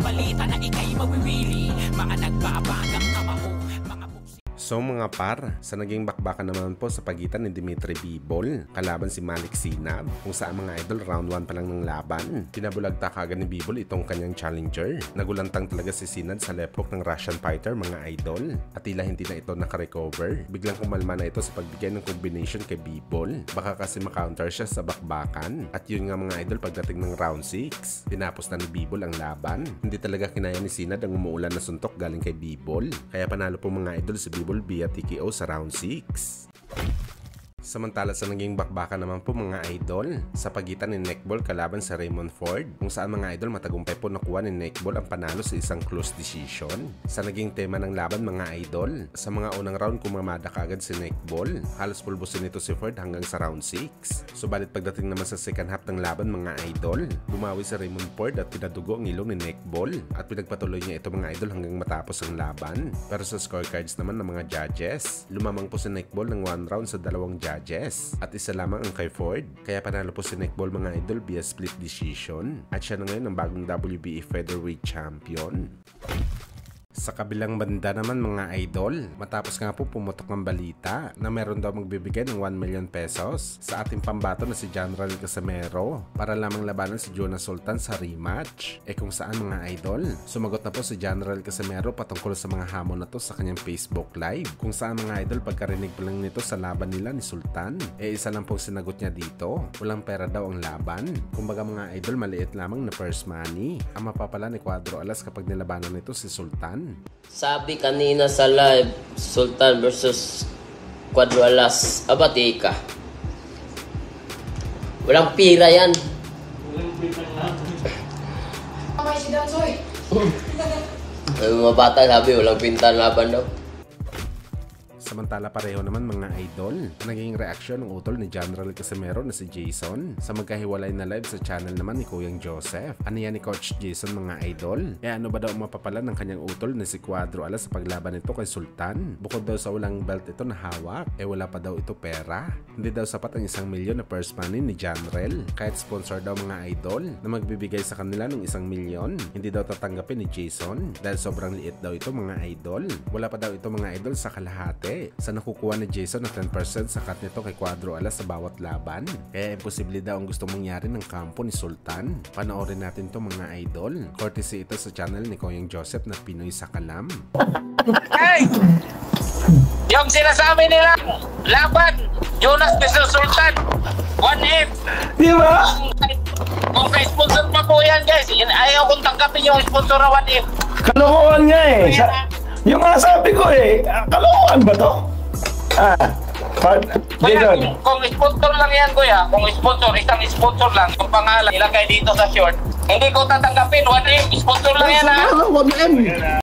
balita na ikay mawiwili. Mga nagbabagang kamao, mga So mga par, sa naging bakbakan naman po sa pagitan ni Dimitri Bivol kalaban si Malik Sinab, kung saan mga idol round 1 pa lang ng laban, pinabulagta kagad ni Bivol itong kanyang challenger. Nagulantang talaga si Sinab sa left hook ng Russian fighter mga idol, at tila hindi na ito nakarecover. Biglang kumalma na ito sa pagbigay ng combination kay Bivol, baka kasi makounter siya sa bakbakan. At yun nga mga idol, pagdating ng round 6, tinapos na ni Bivol ang laban. Hindi talaga kinaya ni Sinab ang umuulan na suntok galing kay Bivol, kaya panalo po mga idol si Bivol via TKO sa round 6. Samantala sa naging bakbakan naman po mga idol, sa pagitan ni Neckball kalaban sa Raymond Ford, kung saan mga idol matagumpay po nakuha ni Neckball ang panalo sa isang close decision. Sa naging tema ng laban mga idol, sa mga unang round kumamada kagad si Neckball, halos pulbusin nito si Ford hanggang sa round 6. Subalit pagdating naman sa second half ng laban mga idol, bumawi si Raymond Ford at pinadugo ang ilong ni Neckball, at pinagpatuloy niya ito mga idol hanggang matapos ang laban. Pero sa scorecards naman ng mga judges, lumamang po si Neckball ng 1 round sa 2 judges, at isa lamang ang kay Ford, kaya panalo po si Neckball mga idol via split decision, at siya na ngayon ang bagong WBA featherweight champion. Sa kabilang banda naman mga idol, matapos nga po pumutok ng balita na meron daw magbibigay ng 1 million pesos sa ating pambato na si General Casimero para lamang labanan si Jonas Sultan sa rematch. Kung saan mga idol, sumagot na po si General Casimero patungkol sa mga hamon na to sa kanyang Facebook live, kung saan mga idol pagkarinig pa lang nito sa laban nila ni Sultan, isa lang pong sinagot niya dito, walang pera daw ang laban. Kumbaga mga idol, maliit lamang na purse money ang mapapala ni Cuadro Alas kapag nilabanan nito si Sultan. Sabi kanina sa live, Sultan versus Cuadro Alas, abati ka. Walang pira yan. Walang pira yan. Kamay si Dansoy. Ay, mga bata sabi, walang pinta laban daw. Samantala pareho naman mga idol, naging reaksyon ng utol ni General Casimero na si Jason sa magkahiwalay na live sa channel naman ni Kuyang Joseph. Ano yan ni Coach Jason mga idol? Ano ba daw mapapala ng kanyang utol na si Cuadro Alas sa paglaban nito kay Sultan? Bukod daw sa walang belt ito na hawak, wala pa daw ito pera. Hindi daw sapat ang 1 milyon na purse money ni General. Kahit sponsor daw mga idol na magbibigay sa kanila ng 1 milyon, hindi daw tatanggapin ni Jason dahil sobrang liit daw ito mga idol. Wala pa daw ito mga idol sa kalahati sa nakukuha ni Jason na 10% sa cut nito kay Cuadro Alas sa bawat laban. Kaya imposible daw ang gustong mangyari ng kampo ni Sultan. Panoorin natin to mga idol. Courtesy ito sa channel ni Kuyang Joseph na Pinoy sa Kalam. Hey! Yung sinasabi nila, laban, Jonas versus Sultan, 1M. Di ba? Kung may sponsor pa po yan guys, ayaw kong tanggapin yung sponsor na 1M. Kalokohan nga eh. Yung nga sabi ko kalokohan ba to? Kuya, kung sponsor lang yan kuya, kung sponsor, isang sponsor lang, yung pangalan ilagay dito sa short, hindi ko tatanggapin, 1M, sponsor lang yan ha. 1M.